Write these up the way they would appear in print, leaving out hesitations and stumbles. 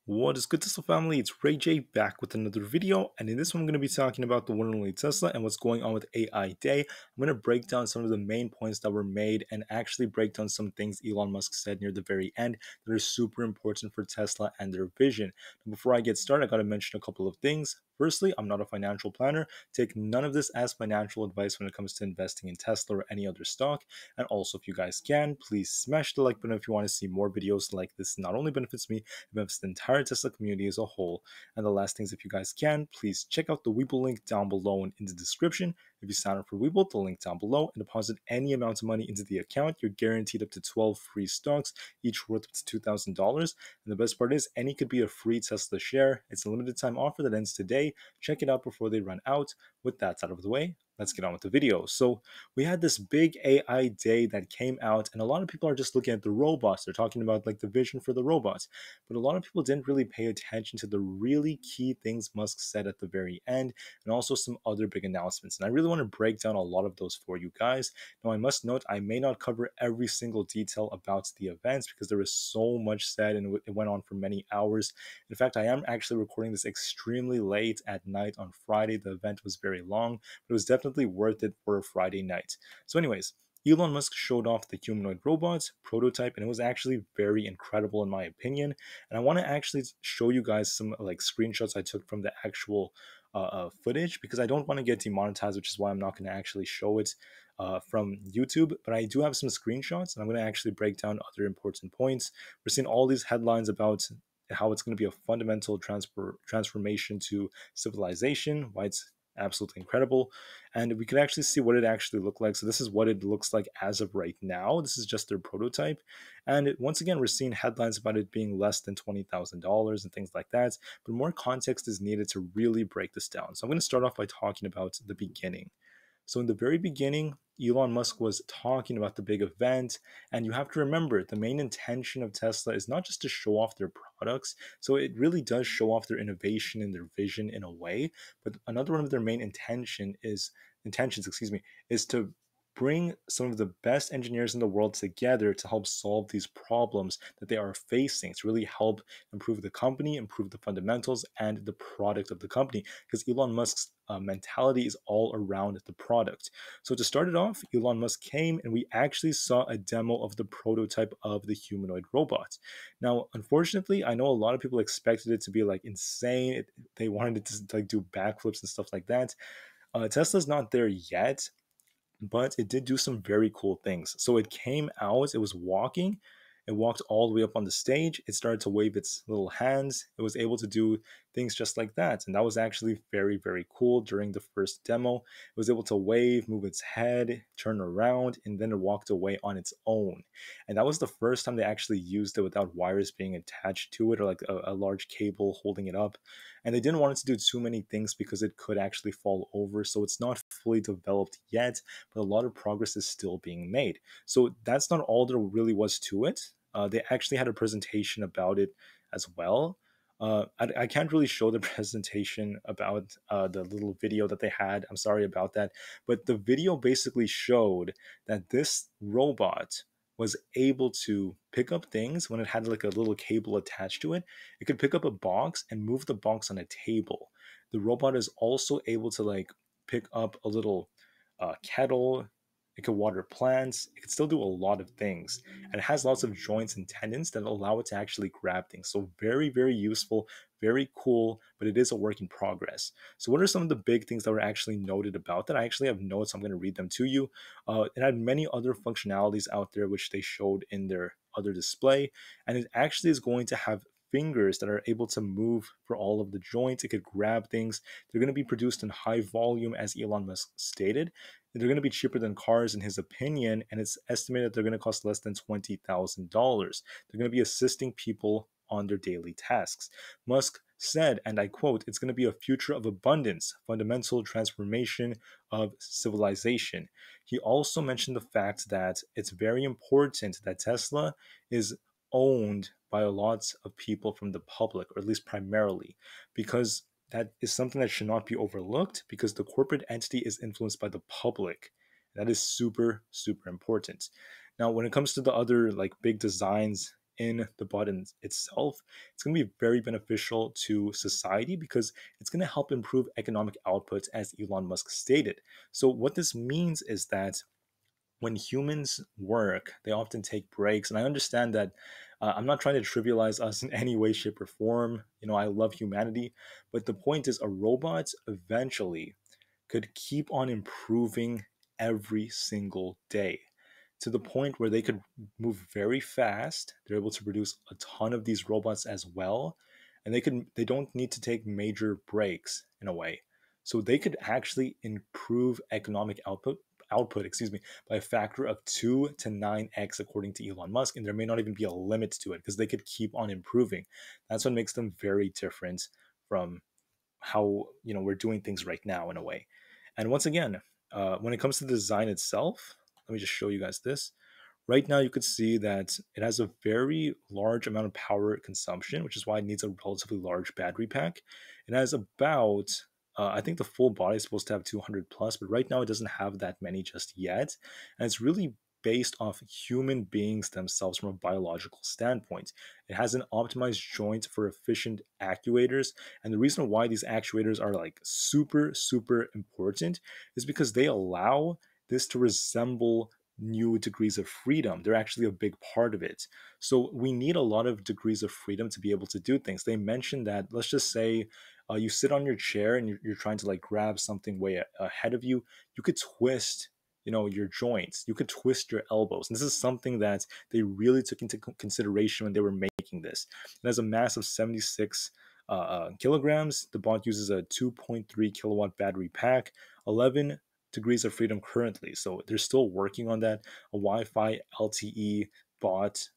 What is good, Tesla family? It's Ray J back with another video, and in this one, I'm going to be talking about the one and only Tesla and what's going on with AI Day. I'm going to break down some of the main points that were made and actually break down some things Elon Musk said near the very end that are super important for Tesla and their vision. Now, before I get started, I got to mention a couple of things. Firstly, I'm not a financial planner. Take none of this as financial advice when it comes to investing in Tesla or any other stock. And also, if you guys can, please smash the like button if you want to see more videos like this. Not only benefits me, it benefits the entire Tesla community as a whole. And the last things, if you guys can, please check out the Weeble link down below and in the description. If you sign up for Weeble, the link down below, and deposit any amount of money into the account, you're guaranteed up to 12 free stocks, each worth up to $2,000. And the best part is, any could be a free Tesla share. It's a limited time offer that ends today. Check it out before they run out. With that out of the way, let's get on with the video. So we had this big AI day that came out, and a lot of people are just looking at the robots. They're talking about like the vision for the robots, but a lot of people didn't really pay attention to the really key things Musk said at the very end, and also some other big announcements. And I really want to break down a lot of those for you guys. Now, I must note I may not cover every single detail about the events because there was so much said and it went on for many hours. In fact, I am actually recording this extremely late at night on Friday. The event was very long, but it was definitely worth it for a Friday night. So anyways, Elon Musk showed off the humanoid robot prototype, and it was actually very incredible in my opinion. And I want to actually show you guys some like screenshots I took from the actual footage because I don't want to get demonetized, which is why I'm not going to actually show it from YouTube. But I do have some screenshots, and I'm going to actually break down other important points. We're seeing all these headlines about how it's going to be a fundamental transformation to civilization, why it's absolutely incredible, and we can actually see what it actually looked like. So this is what it looks like as of right now. This is just their prototype, and once again we're seeing headlines about it being less than $20,000 and things like that, but more context is needed to really break this down. So I'm going to start off by talking about the beginning. So in the very beginning, Elon Musk was talking about the big event, and you have to remember the main intention of Tesla is not just to show off their products. So it really does show off their innovation and their vision in a way, but another one of their main intentions, is to bring some of the best engineers in the world together to help solve these problems that they are facing, to really help improve the company, improve the fundamentals and the product of the company, because Elon Musk's mentality is all around the product. So to start it off, Elon Musk came and we actually saw a demo of the prototype of the humanoid robot. Now, unfortunately, I know a lot of people expected it to be like insane. They wanted it to like do backflips and stuff like that. Tesla's not there yet, but it did do some very cool things. So it came out, it was walking, it walked all the way up on the stage, it started to wave its little hands, it was able to do things just like that. And that was actually very, very cool during the first demo. It was able to wave, move its head, turn around, and then it walked away on its own. And that was the first time they actually used it without wires being attached to it or like a large cable holding it up. And they didn't want it to do too many things because it could actually fall over. So it's not fully developed yet, but a lot of progress is still being made. So that's not all there really was to it. They actually had a presentation about it as well. I can't really show the presentation about the little video that they had. I'm sorry about that. But the video basically showed that this robot was able to pick up things when it had like a little cable attached to it. It could pick up a box and move the box on a table. The robot is also able to like pick up a little kettle. It could water plants. It could still do a lot of things. And it has lots of joints and tendons that allow it to actually grab things. So very, very useful, very cool, but it is a work in progress. So what are some of the big things that were actually noted about that? I actually have notes. I'm going to read them to you. It had many other functionalities out there, which they showed in their other display. And it actually is going to have fingers that are able to move for all of the joints. It could grab things. They're going to be produced in high volume, as Elon Musk stated. They're going to be cheaper than cars, in his opinion, and it's estimated that they're going to cost less than $20,000. They're going to be assisting people on their daily tasks. Musk said, and I quote, "It's going to be a future of abundance, fundamental transformation of civilization." He also mentioned the fact that it's very important that Tesla is owned by a lot of people from the public, or at least primarily, because that is something that should not be overlooked because the corporate entity is influenced by the public. That is super, super important. Now, when it comes to the other like big designs, in the bot itself, it's going to be very beneficial to society because it's going to help improve economic output, as Elon Musk stated. So, what this means is that when humans work, they often take breaks. And I understand that I'm not trying to trivialize us in any way, shape, or form. I love humanity. But the point is, a robot eventually could keep on improving every single day to the point where they could move very fast. They're able to produce a ton of these robots as well, and they don't need to take major breaks in a way. So they could actually improve economic output, excuse me, by a factor of 2 to 9x according to Elon Musk, and there may not even be a limit to it because they could keep on improving. That's what makes them very different from how we're doing things right now in a way. And once again, when it comes to the design itself, let me just show you guys this. Right now, you could see that it has a very large amount of power consumption, which is why it needs a relatively large battery pack. It has about, I think the full body is supposed to have 200 plus, but right now it doesn't have that many just yet. And it's really based off human beings themselves from a biological standpoint. It has an optimized joint for efficient actuators. And the reason why these actuators are like super, super important is because they allow this to resemble new degrees of freedom. They're actually a big part of it. So we need a lot of degrees of freedom to be able to do things. They mentioned that, let's just say you sit on your chair and you're trying to like grab something way ahead of you. You could twist your joints, you could twist your elbows, and this is something that they really took into consideration when they were making this. It has a mass of 76 kilograms. The bot uses a 2.3 kilowatt battery pack, 11 degrees of freedom currently, so they're still working on that. A Wi-Fi LTE bot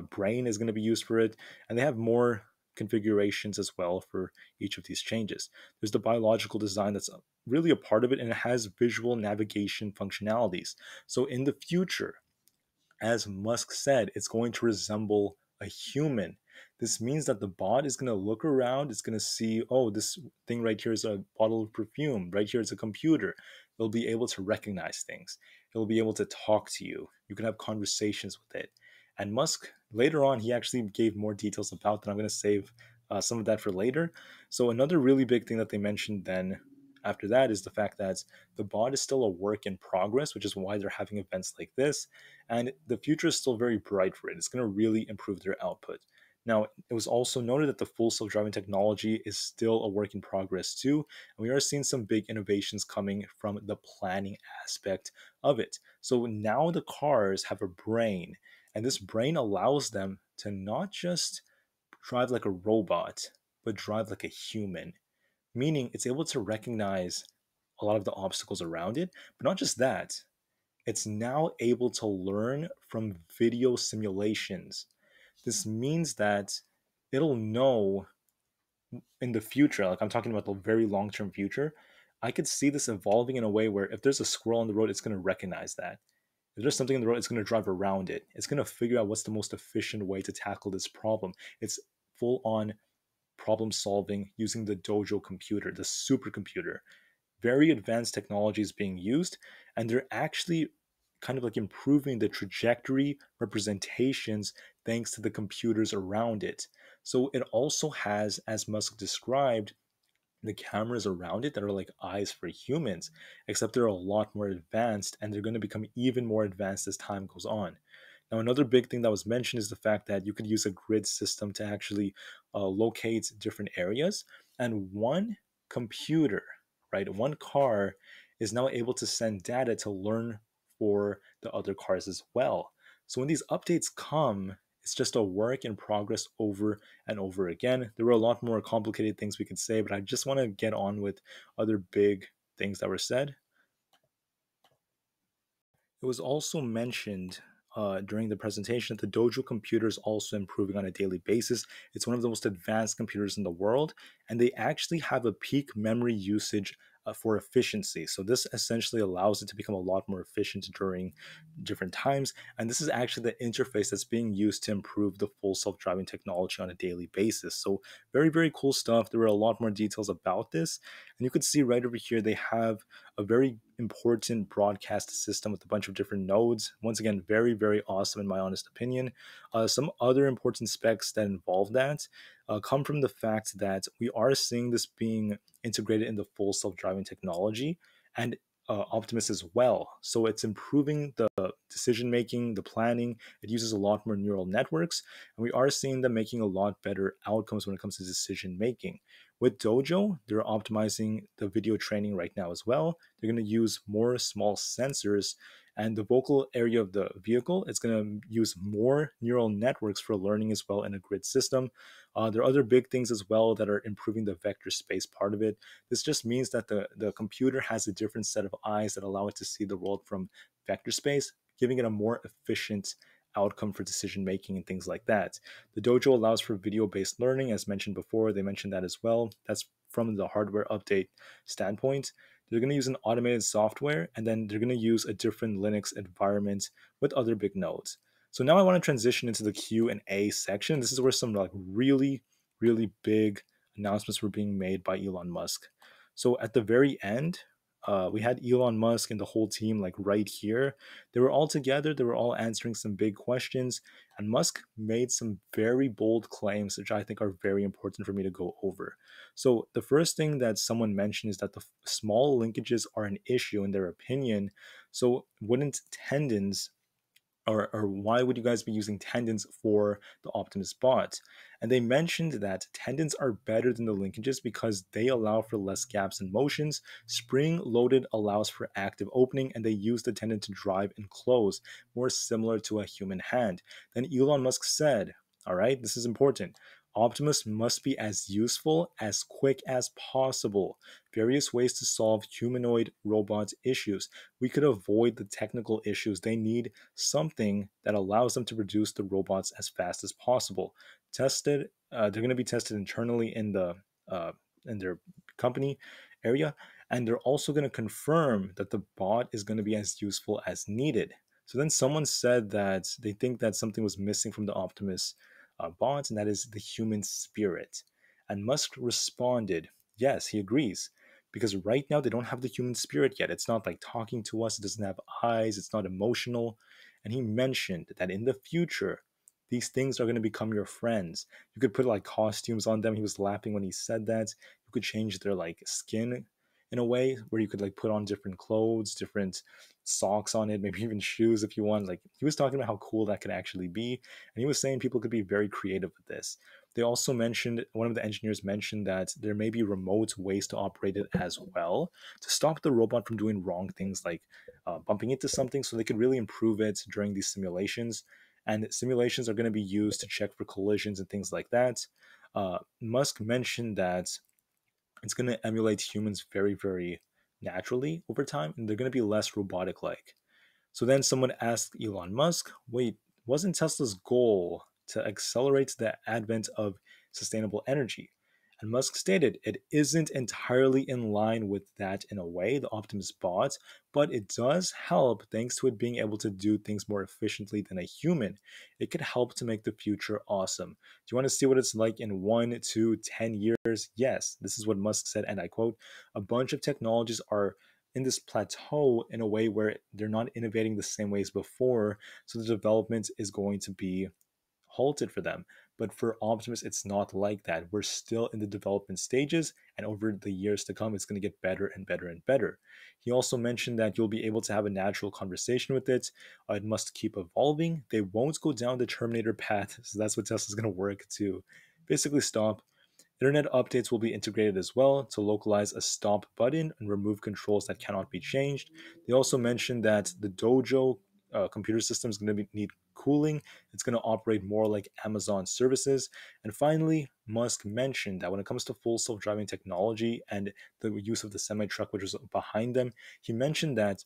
brain is going to be used for it, and they have more configurations as well for each of these changes. There's the biological design that's really a part of it, and it has visual navigation functionalities. So in the future, as Musk said, it's going to resemble a human. This means that the bot is going to look around, it's going to see, oh, this thing right here is a bottle of perfume, right here is a computer. It'll be able to recognize things. It'll be able to talk to you. You can have conversations with it. And Musk, later on, he actually gave more details about that. I'm going to save some of that for later. So, another really big thing that they mentioned then after that is the fact that the bot is still a work in progress, which is why they're having events like this. And the future is still very bright for it. It's going to really improve their output. Now, it was also noted that the full self driving technology is still a work in progress too. And we are seeing some big innovations coming from the planning aspect of it. So now the cars have a brain, and this brain allows them to not just drive like a robot, but drive like a human, meaning it's able to recognize a lot of the obstacles around it. But not just that, it's now able to learn from video simulations. This means that it'll know in the future, like I'm talking about the very long term future, I could see this evolving in a way where if there's a squirrel on the road, it's going to recognize that. If there's something in the road, it's going to drive around it. It's going to figure out what's the most efficient way to tackle this problem. It's full on problem solving using the Dojo computer, the supercomputer. Very advanced technology is being used, and they're actually kind of like improving the trajectory representations thanks to the computers around it. So it also has, as Musk described, the cameras around it that are like eyes for humans, except they're a lot more advanced, and they're going to become even more advanced as time goes on. Now, another big thing that was mentioned is the fact that you could use a grid system to actually locate different areas, and one computer, right, one car is now able to send data to learn for the other cars as well. So when these updates come, it's just a work in progress over and over again. There were a lot more complicated things we could say, but I just want to get on with other big things that were said. It was also mentioned during the presentation that the Dojo computer is also improving on a daily basis. It's one of the most advanced computers in the world, and they actually have a peak memory usage for efficiency. So this essentially allows it to become a lot more efficient during different times. And this is actually the interface that's being used to improve the full self-driving technology on a daily basis. So very, very cool stuff. There were a lot more details about this. And you could see right over here, they have a very important broadcast system with a bunch of different nodes. Once again, very, very awesome in my honest opinion. Some other important specs that involve that come from the fact that we are seeing this being integrated in the full self-driving technology and Optimus as well. So it's improving the decision making, the planning. It uses a lot more neural networks, and we are seeing them making a lot better outcomes when it comes to decision making. With Dojo, they're optimizing the video training right now as well. They're going to use more small sensors, and the vocal area of the vehicle, it's going to use more neural networks for learning as well in a grid system. There are other big things as well that are improving the vector space part of it. This just means that the computer has a different set of eyes that allow it to see the world from vector space, giving it a more efficient outcome for decision making and things like that. The Dojo allows for video based learning, as mentioned before. They mentioned that as well. That's from the hardware update standpoint. They're going to use an automated software, and then they're going to use a different Linux environment with other big nodes. So now I want to transition into the Q&A section. This is where some like really, really big announcements were being made by Elon Musk. So at the very end, we had Elon Musk and the whole team like right here. They were all together. They were all answering some big questions, and Musk made some very bold claims, which I think are very important for me to go over. So the first thing that someone mentioned is that the small linkages are an issue in their opinion. So wouldn't tendons or why would you guys be using tendons for the Optimus bot? And they mentioned that tendons are better than the linkages because they allow for less gaps and motions. Spring loaded allows for active opening, and they use the tendon to drive and close, more similar to a human hand. Then Elon Musk said, all right, this is important. Optimus must be as useful as quick as possible. Various ways to solve humanoid robot issues. We could avoid the technical issues. They need something that allows them to produce the robots as fast as possible. Tested, they're going to be tested internally in their company area, and they're also going to confirm that the bot is going to be as useful as needed. So then someone said that they think that something was missing from the Optimus bot, and that is the human spirit. And Musk responded, yes, he agrees. Because right now they don't have the human spirit yet. It's not like talking to us, it doesn't have eyes, it's not emotional. And he mentioned that in the future, these things are going to become your friends. You could put like costumes on them. He was laughing when he said that. You could change their like skin in a way where you could like put on different clothes, different socks on it, maybe even shoes if you want. Like he was talking about how cool that could actually be. And he was saying people could be very creative with this. They also mentioned, one of the engineers mentioned that there may be remote ways to operate it as well to stop the robot from doing wrong things like bumping into something, so they could really improve it during these simulations. And simulations are going to be used to check for collisions and things like that. Musk mentioned that it's going to emulate humans very, very naturally over time, and they're going to be less robotic like. So then someone asked Elon Musk, wait, wasn't Tesla's goal to accelerate the advent of sustainable energy? And Musk stated it isn't entirely in line with that in a way, the Optimus bot, but it does help thanks to it being able to do things more efficiently than a human. It could help to make the future awesome. Do you want to see what it's like in 1 to 10 years? Yes, this is what Musk said, and I quote, a bunch of technologies are in this plateau in a way where they're not innovating the same ways before, so the development is going to be halted for them. But for Optimus, it's not like that. We're still in the development stages, and over the years to come, it's going to get better and better and better. He also mentioned that you'll be able to have a natural conversation with it. It must keep evolving. They won't go down the Terminator path, so that's what Tesla's going to work to basically stop. Internet updates will be integrated as well to localize a stop button and remove controls that cannot be changed. They also mentioned that the Dojo computer system is going to need cooling. It's going to operate more like Amazon services. And finally, Musk mentioned that when it comes to full self-driving technology and the use of the semi-truck, which was behind them, he mentioned that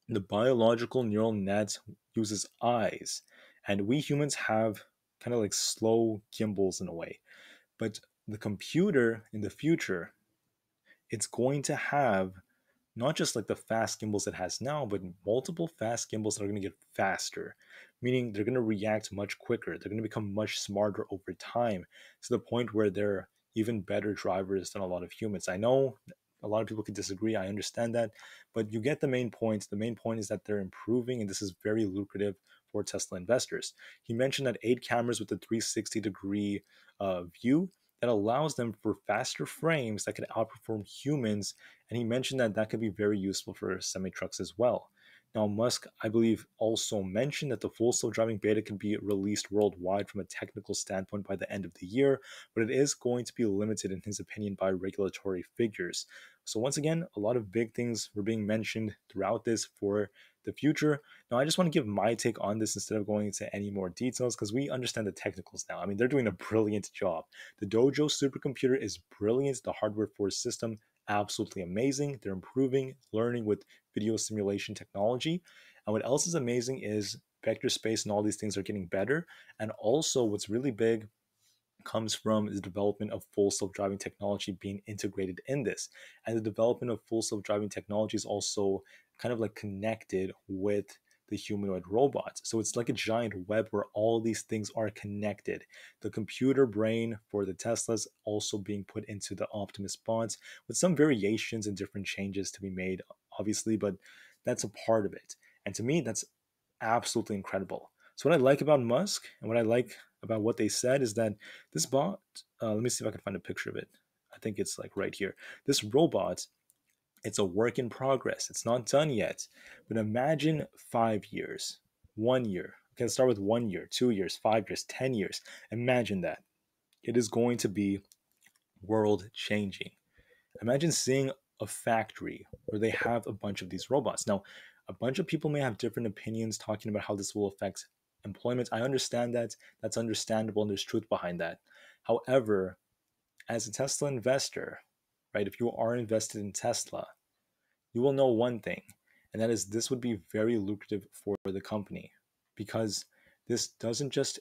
the biological neural net uses eyes, and we humans have kind of like slow gimbals in a way. But the computer in the future, it's going to have not just like the fast gimbals it has now, but multiple fast gimbals that are going to get faster, meaning they're going to react much quicker. They're going to become much smarter over time to the point where they're even better drivers than a lot of humans. I know A lot of people could disagree. I understand that, but you get the main point. The main point is that they're improving, and this is very lucrative for Tesla investors. He mentioned that 8 cameras with a 360-degree view that allows them for faster frames that could outperform humans, and he mentioned that that could be very useful for semi trucks as well. Now, Musk, I believe, also mentioned that the full self driving beta can be released worldwide from a technical standpoint by the end of the year, but it is going to be limited, in his opinion, by regulatory figures. So, once again, a lot of big things were being mentioned throughout this for the future. Now, I just want to give my take on this instead of going into any more details because we understand the technicals now. I mean, they're doing a brilliant job. The Dojo supercomputer is brilliant. The hardware for his system, absolutely amazing. They're improving, learning with video simulation technology. And what else is amazing is vector space and all these things are getting better. And also, what's really big comes from the development of full self-driving technology being integrated in this. And the development of full self-driving technology is also kind of like connected with the humanoid robots. So it's like a giant web where all these things are connected. The computer brain for the Teslas also being put into the Optimus bots with some variations and different changes to be made, obviously, but that's a part of it. And to me, that's absolutely incredible. So what I like about Musk and what I like about what they said is that this bot, let me see if I can find a picture of it. I think it's like right here. This robot, it's a work in progress. It's not done yet. But imagine 5 years, 1 year. Okay, let's start with 1 year, 2 years, 5 years, 10 years. Imagine that. It is going to be world changing. Imagine seeing a factory where they have a bunch of these robots. Now, a bunch of people may have different opinions talking about how this will affect employment. I understand that. That's understandable and there's truth behind that. However, as a Tesla investor, right, if you are invested in Tesla, you will know one thing, and that is this would be very lucrative for the company because this doesn't just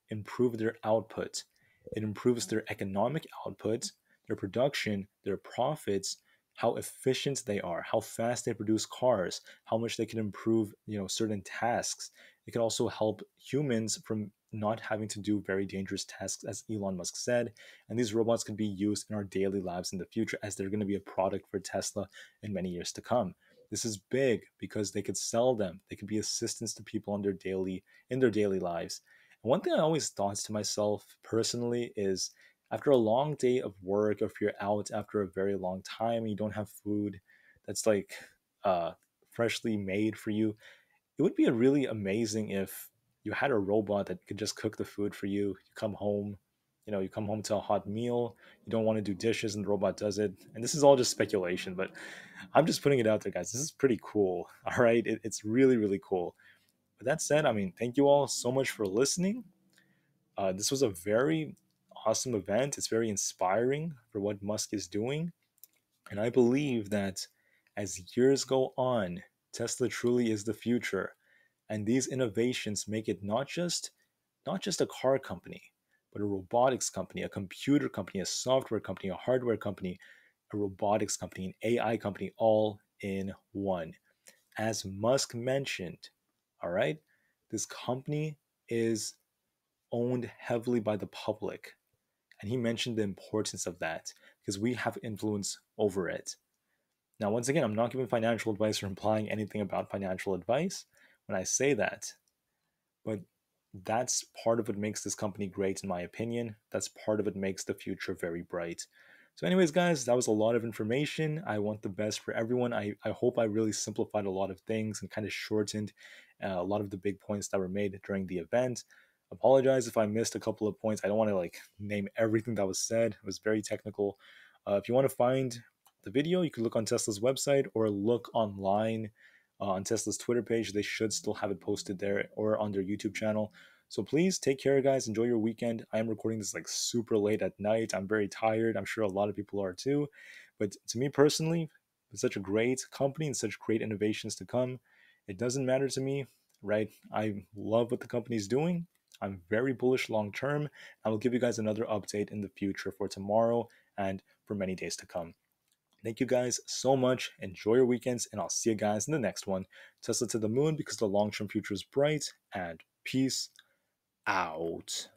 improve their output, it improves their economic output, their production, their profits, how efficient they are, how fast they produce cars, how much they can improve, certain tasks. It can also help humans from not having to do very dangerous tasks, as Elon Musk said. And these robots could be used in our daily lives in the future as they're going to be a product for Tesla in many years to come. This is big because they could sell them. They could be assistants to people in their daily lives. And one thing I always thought to myself personally is after a long day of work, or if you're out after a very long time and you don't have food that's like uh, freshly made for you, it would be really amazing if you had a robot that could just cook the food for you. You come home, you come home to a hot meal. You don't want to do dishes, and the robot does it. And this is all just speculation, but I'm just putting it out there, guys. This is pretty cool. All right, it's really really cool. With that said, I mean, thank you all so much for listening. This was a very awesome event. It's very inspiring for what Musk is doing, and I believe that as years go on, Tesla truly is the future. And these innovations make it not just a car company, but a robotics company, a computer company, a software company, a hardware company, a robotics company, an AI company, all in one. As Musk mentioned, all right, this company is owned heavily by the public. And he mentioned the importance of that because we have influence over it. Now, once again, I'm not giving financial advice or implying anything about financial advice when I say that, but that's part of what makes this company great, in my opinion. That's part of what makes the future very bright. So, anyways, guys, that was a lot of information. I want the best for everyone. I hope I really simplified a lot of things and kind of shortened a lot of the big points that were made during the event. Apologize if I missed a couple of points. I don't want to name everything that was said. It was very technical. If you want to find the video, you can look on Tesla's website or look online on Tesla's Twitter page. They should still have it posted there or on their YouTube channel. So please take care, guys. Enjoy your weekend. I am recording this super late at night. I'm very tired. I'm sure a lot of people are too. But to me personally, with such a great company and such great innovations to come, it doesn't matter to me, right? I love what the company's doing. I'm very bullish long term. I will give you guys another update in the future for tomorrow and for many days to come. Thank you guys so much. Enjoy your weekends, and I'll see you guys in the next one. Tesla to the moon because the long term future is bright, and peace out.